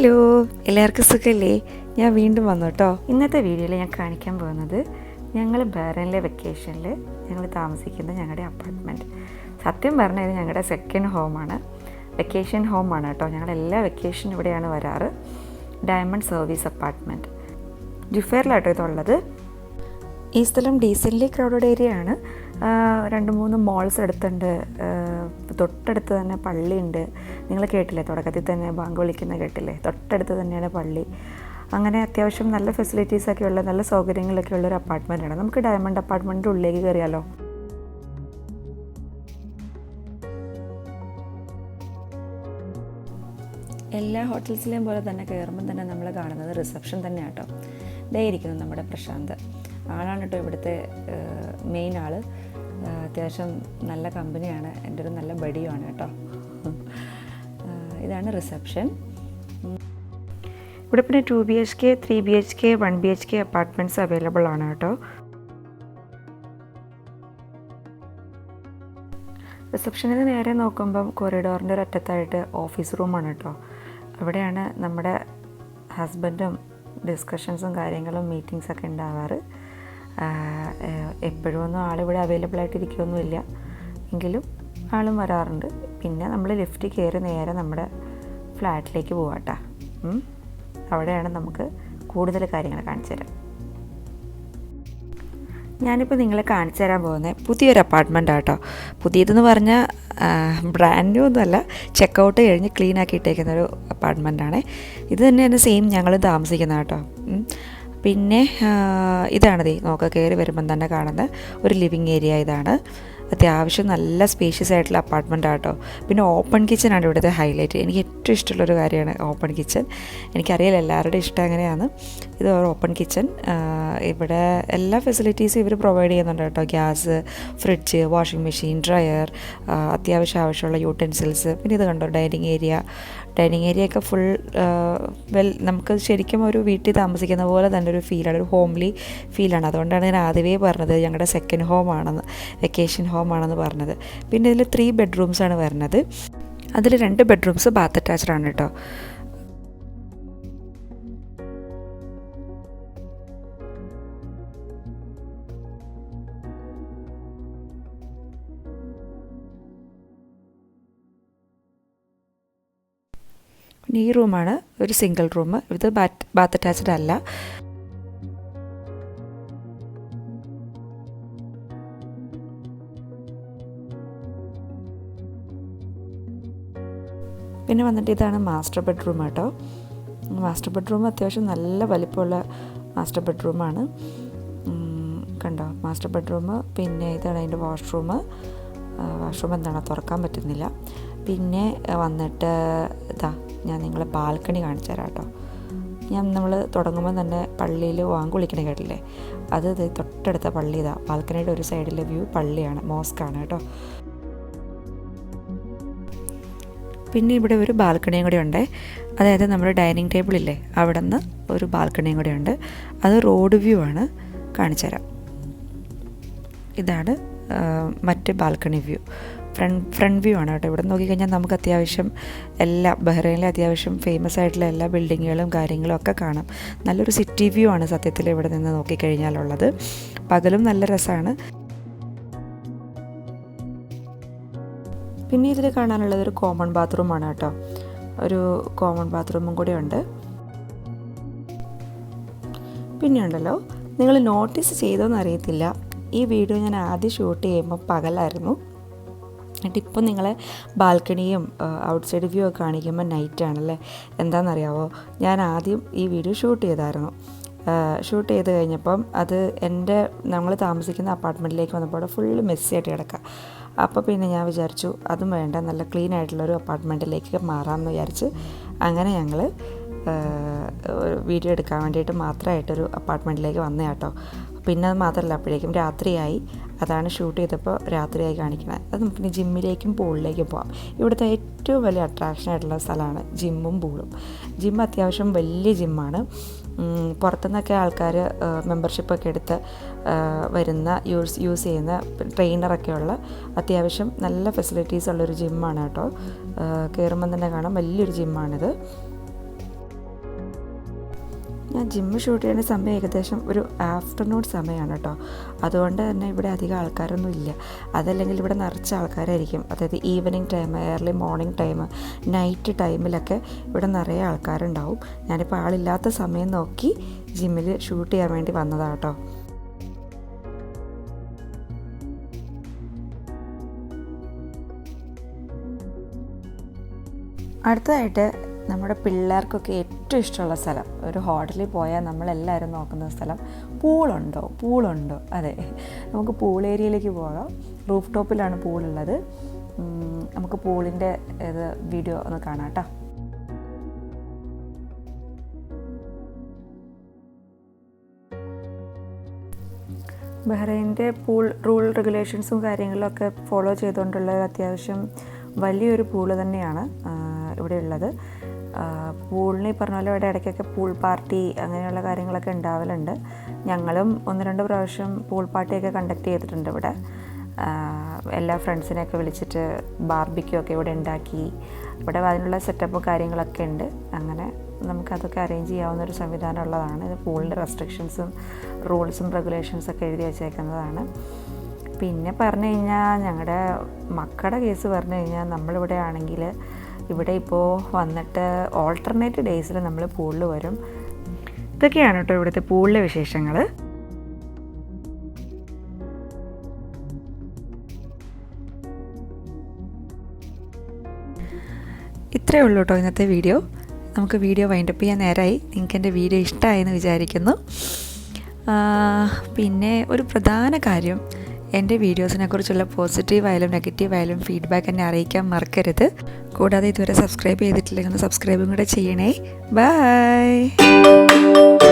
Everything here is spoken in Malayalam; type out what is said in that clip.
ഹലോ, എല്ലാവർക്കും സുഖമല്ലേ? ഞാൻ വീണ്ടും വന്നു കേട്ടോ. ഇന്നത്തെ വീഡിയോയിൽ ഞാൻ കാണിക്കാൻ പോകുന്നത് ഞങ്ങൾ ബഹ്റൈനിലെ വെക്കേഷനിൽ ഞങ്ങൾ താമസിക്കുന്ന ഞങ്ങളുടെ അപ്പാർട്ട്മെൻറ്റ്. സത്യം പറഞ്ഞാൽ ഇത് ഞങ്ങളുടെ സെക്കൻഡ് ഹോമാണ്, വെക്കേഷൻ ഹോമാണ് കേട്ടോ. ഞങ്ങളെല്ലാ വെക്കേഷനും ഇവിടെയാണ് വരാറ്. ഡയമണ്ട് സർവീസ് അപ്പാർട്ട്മെൻറ്റ് ജുഫേറിലാട്ടോ ഇതുള്ളത്. ഈ സ്ഥലം ഡീസൻ്റ്ലി ക്രൗഡഡ് ഏരിയ ആണ്. 2-3 മോൾസ് അടുത്തുണ്ട്. തൊട്ടടുത്ത് തന്നെ പള്ളിയുണ്ട്. നിങ്ങൾ കേട്ടില്ലേ, തുടക്കത്തിൽ തന്നെ ബാങ്ക് വിളിക്കുന്ന കേട്ടില്ലേ? തൊട്ടടുത്ത് തന്നെയാണ് പള്ളി. അങ്ങനെ അത്യാവശ്യം നല്ല ഫെസിലിറ്റീസൊക്കെ ഉള്ള, നല്ല സൗകര്യങ്ങളൊക്കെ ഉള്ളൊരു അപ്പാർട്ട്മെൻറ്റാണ്. നമുക്ക് ഡയമണ്ട് അപ്പാർട്ട്മെൻറ്റിൻ്റെ ഉള്ളിലേക്ക് കയറിയാലോ? എല്ലാ ഹോട്ടൽസിലെയും പോലെ തന്നെ കയറുമ്പം തന്നെ നമ്മൾ കാണുന്നത് റിസപ്ഷൻ തന്നെയാണ് കേട്ടോ. ഇതേ ഇരിക്കുന്നു നമ്മുടെ പ്രശാന്ത്. ആളാണ് കേട്ടോ ഇവിടുത്തെ മെയിൻ ആൾ. അത്യാവശ്യം നല്ല കമ്പനിയാണ്, എൻ്റെ ഒരു നല്ല ബഡിയുമാണ് കേട്ടോ. ഇതാണ് റിസപ്ഷൻ. ഇവിടെ പിന്നെ 2 BHK, 3 BHK, 1 BHK apartments available ആണ് കേട്ടോ. റിസപ്ഷനിൽ നിന്ന് നേരെ നോക്കുമ്പം കൊറിഡോറിൻ്റെ ഒരു അറ്റത്തായിട്ട് ഓഫീസ് റൂമാണ് കേട്ടോ. അവിടെയാണ് നമ്മുടെ ഹസ്ബൻഡും ഡിസ്കഷൻസും കാര്യങ്ങളും മീറ്റിങ്സൊക്കെ ഉണ്ടാവാറ്. എപ്പോഴും ഒന്നും ആളിവിടെ അവൈലബിൾ ആയിട്ടിരിക്കുകയൊന്നുമില്ല, എങ്കിലും ആളും വരാറുണ്ട്. പിന്നെ നമ്മൾ ലിഫ്റ്റ് കയറി നേരെ നമ്മുടെ ഫ്ലാറ്റിലേക്ക് പോവാട്ടോ. അവിടെയാണ് നമുക്ക് കൂടുതൽ കാര്യങ്ങൾ കാണിച്ചു തരാം. ഞാനിപ്പോൾ നിങ്ങളെ കാണിച്ചു തരാൻ പോകുന്നത് പുതിയൊരു അപ്പാർട്ട്മെൻറ്റാണ് കേട്ടോ. പുതിയതെന്ന് പറഞ്ഞാൽ ബ്രാൻഡ് ന്യൂ ഒന്നുമല്ല, ചെക്കൗട്ട് കഴിഞ്ഞ് ക്ലീൻ ആക്കിയിട്ടേക്കുന്നൊരു അപ്പാർട്ട്മെൻറ്റാണ്. ഇത് തന്നെയാണ് സെയിം ഞങ്ങൾ താമസിക്കുന്നത് കേട്ടോ. പിന്നെ ഇതാണത് നോക്കുക, കയറി വരുമ്പം തന്നെ കാണുന്ന ഒരു ലിവിങ് ഏരിയ ഇതാണ്. അത്യാവശ്യം നല്ല സ്പേഷ്യസ് ആയിട്ടുള്ള അപ്പാർട്ട്മെൻറ്റാണ് കേട്ടോ. പിന്നെ ഓപ്പൺ കിച്ചനാണ് ഇവിടുത്തെ ഹൈലൈറ്റ്. എനിക്ക് ഏറ്റവും ഇഷ്ടമുള്ളൊരു കാര്യമാണ് ഓപ്പൺ കിച്ചൻ. എനിക്കറിയില്ല എല്ലാവരുടെയും ഇഷ്ടം അങ്ങനെയാണ്. ഇത് ഒരു ഓപ്പൺ കിച്ചൻ. ഇവിടെ എല്ലാ ഫെസിലിറ്റീസും ഇവർ പ്രൊവൈഡ് ചെയ്യുന്നുണ്ട് കേട്ടോ. Gas, fridge, washing machine, dryer, ആവശ്യമുള്ള യൂട്ടൻസിൽസ്. പിന്നെ ഇത് കണ്ടോ, ഡൈനിങ് ഏരിയ ഒക്കെ ഫുൾ നമുക്ക് ശരിക്കും ഒരു വീട്ടിൽ താമസിക്കുന്ന പോലെ തന്നെ ഒരു ഫീലാണ്, ഒരു ഹോംലി ഫീലാണ്. അതുകൊണ്ടാണ് ഞാൻ ആദ്യമേ പറഞ്ഞത് ഞങ്ങളുടെ സെക്കൻഡ് ഹോമാണെന്ന്, വെക്കേഷൻ ഹോമാണെന്ന് പറഞ്ഞത്. പിന്നെ ഇതിൽ 3 ബെഡ്റൂംസാണ് വരുന്നത്. അതിൽ 2 ബെഡ്റൂംസ് ബാത്ത് അറ്റാച്ച്ഡ് ആണ് കേട്ടോ. പിന്നെ ഈ റൂമാണ് ഒരു സിംഗിൾ റൂം. ഇത് ബാത്ത് അറ്റാച്ച്ഡ് അല്ല. പിന്നെ വന്നിട്ട് ഇതാണ് മാസ്റ്റർ ബെഡ്റൂം കേട്ടോ. മാസ്റ്റർ ബെഡ്റൂം അത്യാവശ്യം നല്ല വലിപ്പമുള്ള മാസ്റ്റർ ബെഡ്റൂമാണ്. കണ്ടോ മാസ്റ്റർ ബെഡ്റൂം. പിന്നെ ഇതാണ് അതിൻ്റെ വാഷ്റൂം എന്താണ് തുറക്കാൻ പറ്റുന്നില്ല. പിന്നെ വന്നിട്ട് ഞാൻ നിങ്ങളെ ബാൽക്കണി കാണിച്ചു തരാം കേട്ടോ. നമ്മൾ തുടങ്ങുമ്പോൾ തന്നെ പള്ളിയിൽ വാങ്ക് വിളിക്കണ കേട്ടില്ലേ, അത് തൊട്ടടുത്ത പള്ളി. ബാൽക്കണിയുടെ ഒരു സൈഡിലെ വ്യൂ പള്ളിയാണ്, മോസ്കാണ് കേട്ടോ. പിന്നെ ഇവിടെ ഒരു ബാൽക്കണിയും കൂടെ ഉണ്ട്. അതായത് നമ്മുടെ ഡൈനിങ് ടേബിളില്ലേ, അവിടെ നിന്ന് ഒരു ബാൽക്കണിയും കൂടെ ഉണ്ട്. അത് റോഡ് വ്യൂ ആണ്, കാണിച്ചു തരാം. ഇതാണ് മറ്റ് ബാൽക്കണി വ്യൂ, ഫ്രണ്ട് വ്യൂ ആണ് കേട്ടോ. ഇവിടെ നോക്കിക്കഴിഞ്ഞാൽ നമുക്ക് അത്യാവശ്യം ബഹ്റൈനിലെ അത്യാവശ്യം ഫേമസ് ആയിട്ടുള്ള എല്ലാ ബിൽഡിങ്ങുകളും കാര്യങ്ങളും ഒക്കെ കാണാം. നല്ലൊരു സിറ്റി വ്യൂ ആണ് സത്യത്തിൽ ഇവിടെ നിന്ന് നോക്കിക്കഴിഞ്ഞാലുള്ളത്. പകലും നല്ല രസമാണ്. പിന്നെ ഇതിൽ കാണാനുള്ളത് ഒരു കോമൺ ബാത്റൂമാണ് കേട്ടോ. ഒരു കോമൺ ബാത്റൂമും കൂടെ ഉണ്ട്. പിന്നെ ഉണ്ടല്ലോ, നിങ്ങൾ നോട്ടീസ് ചെയ്തോന്ന് അറിയത്തില്ല, ഈ വീഡിയോ ഞാൻ ആദ്യം ഷൂട്ട് ചെയ്യുമ്പോൾ പകലായിരുന്നു. എന്നിട്ട് ഇപ്പോൾ നിങ്ങളെ ബാൽക്കണിയും ഔട്ട് സൈഡ് വ്യൂ ഒക്കെ കാണിക്കുമ്പോൾ നൈറ്റാണല്ലേ. എന്താണെന്നറിയാവോ, ഞാൻ ആദ്യം ഈ വീഡിയോ ഷൂട്ട് ചെയ്ത് കഴിഞ്ഞപ്പം അത് നമ്മൾ താമസിക്കുന്ന അപ്പാർട്ട്മെൻറ്റിലേക്ക് വന്നപ്പോൾ അവിടെ ഫുള്ള് മെസ്സിയായിട്ട് കിടക്കുക. അപ്പോൾ പിന്നെ ഞാൻ വിചാരിച്ചു അതും വേണ്ട, നല്ല ക്ലീൻ ആയിട്ടുള്ളൊരു അപ്പാർട്ട്മെൻറ്റിലേക്ക് മാറാമെന്ന് വിചാരിച്ച് അങ്ങനെ ഞങ്ങൾ വീഡിയോ എടുക്കാൻ വേണ്ടിയിട്ട് മാത്രമായിട്ടൊരു അപ്പാർട്ട്മെൻറ്റിലേക്ക് വന്നേ കേട്ടോ. പിന്നെ അത് മാത്രമല്ല, അപ്പോഴേക്കും രാത്രിയായി. അതാണ് ഷൂട്ട് ചെയ്തപ്പോൾ രാത്രിയായി കാണിക്കണത്. അത് നമുക്ക് ജിമ്മിലേക്കും പൂളിലേക്കും പോകാം. ഇവിടുത്തെ ഏറ്റവും വലിയ അട്രാക്ഷനായിട്ടുള്ള സ്ഥലമാണ് ജിമ്മും പൂളും. ജിം അത്യാവശ്യം വലിയ ജിമ്മാണ്. പുറത്തുനിന്നൊക്കെ ആൾക്കാർ മെമ്പർഷിപ്പൊക്കെ എടുത്ത് യൂസ് ചെയ്യുന്ന ട്രെയിനറൊക്കെയുള്ള അത്യാവശ്യം നല്ല ഫെസിലിറ്റീസ് ഉള്ളൊരു ജിമ്മാണ് കേട്ടോ. കയറുമ്പം തന്നെ കാണാം, വലിയൊരു ജിമ്മാണിത്. ഞാൻ ജിമ്മ് ഷൂട്ട് ചെയ്യുന്ന സമയം ഏകദേശം ഒരു ആഫ്റ്റർനൂൺ സമയമാണ് കേട്ടോ. അതുകൊണ്ട് തന്നെ ഇവിടെ അധികം ആൾക്കാരൊന്നും ഇല്ല. അതല്ലെങ്കിൽ ഇവിടെ നിറച്ച ആൾക്കാരായിരിക്കും. അതായത് evening time, early morning time, night ടൈമിലൊക്കെ ഇവിടെ നിറയെ ആൾക്കാരുണ്ടാവും. ഞാനിപ്പോൾ ആളില്ലാത്ത സമയം നോക്കി ജിമ്മിൽ ഷൂട്ട് ചെയ്യാൻ വേണ്ടി വന്നതാണ് കേട്ടോ. അടുത്തതായിട്ട് നമ്മുടെ പിള്ളേർക്കൊക്കെ ഏറ്റവും ഇഷ്ടമുള്ള സ്ഥലം, ഒരു ഹോട്ടലിൽ പോയാൽ നമ്മളെല്ലാവരും നോക്കുന്ന സ്ഥലം, പൂളുണ്ടോ. അതെ, നമുക്ക് പൂൾ ഏരിയയിലേക്ക് പോകാം. റൂഫ് ടോപ്പിലാണ് പൂളുള്ളത്. നമുക്ക് പൂളിൻ്റെ ഇത് വീഡിയോ ഒന്ന് കാണാം കേട്ടോ. ബഹ്റൈൻ്റെ പൂൾ റൂൾ റെഗുലേഷൻസും കാര്യങ്ങളൊക്കെ ഫോളോ ചെയ്തുകൊണ്ടുള്ള അത്യാവശ്യം വലിയൊരു പൂള് തന്നെയാണ് ഇവിടെ ഉള്ളത്. പൂളിന് ഈ പറഞ്ഞ പോലെ ഇവിടെ ഇടയ്ക്കൊക്കെ പൂൾ പാർട്ടി അങ്ങനെയുള്ള കാര്യങ്ങളൊക്കെ ഉണ്ടാവലുണ്ട്. ഞങ്ങളും 1-2 പ്രാവശ്യം പൂൾ പാർട്ടിയൊക്കെ കണ്ടക്ട് ചെയ്തിട്ടുണ്ട് ഇവിടെ. എല്ലാ ഫ്രണ്ട്സിനെയൊക്കെ വിളിച്ചിട്ട് ബാർബിക്യൂ ഒക്കെ ഇവിടെ ഉണ്ടാക്കി. ഇവിടെ അതിനുള്ള സെറ്റപ്പും കാര്യങ്ങളൊക്കെ ഉണ്ട്. അങ്ങനെ നമുക്കതൊക്കെ അറേഞ്ച് ചെയ്യാവുന്നൊരു സംവിധാനം ഉള്ളതാണ്. ഇത് പൂളിൻ്റെ റെസ്ട്രിക്ഷൻസും റൂൾസും റെഗുലേഷൻസൊക്കെ എഴുതി വച്ചേക്കുന്നതാണ്. പിന്നെ പറഞ്ഞു കഴിഞ്ഞാൽ ഞങ്ങളുടെ മക്കളുടെ കേസ് പറഞ്ഞു കഴിഞ്ഞാൽ നമ്മളിവിടെ ആണെങ്കിൽ ഇവിടെ ഇപ്പോൾ വന്നിട്ട് ഓൾട്ടർനേറ്റ് ഡേയ്സിൽ നമ്മൾ പൂളിൽ വരും. ഇതൊക്കെയാണ് കേട്ടോ ഇവിടുത്തെ പൂളിലെ വിശേഷങ്ങൾ. ഇത്രയേ ഉള്ളൂ കേട്ടോ ഇന്നത്തെ വീഡിയോ. നമുക്ക് വീഡിയോ വൈൻഡപ്പ് ചെയ്യാൻ നേരമായി. നിങ്ങൾക്ക് എൻ്റെ വീഡിയോ ഇഷ്ടമായെന്ന് വിചാരിക്കുന്നു. പിന്നെ ഒരു പ്രധാന കാര്യം, എൻ്റെ വീഡിയോസിനെ കുറിച്ചുള്ള പോസിറ്റീവായാലും നെഗറ്റീവായാലും ഫീഡ്ബാക്ക് എന്നെ അറിയിക്കാൻ മറക്കരുത്. കൂടാതെ ഇതുവരെ സബ്സ്ക്രൈബ് ചെയ്തിട്ടില്ലെങ്കിൽ ഒന്ന് സബ്സ്ക്രൈബും കൂടെ ചെയ്യണേ. ബൈ.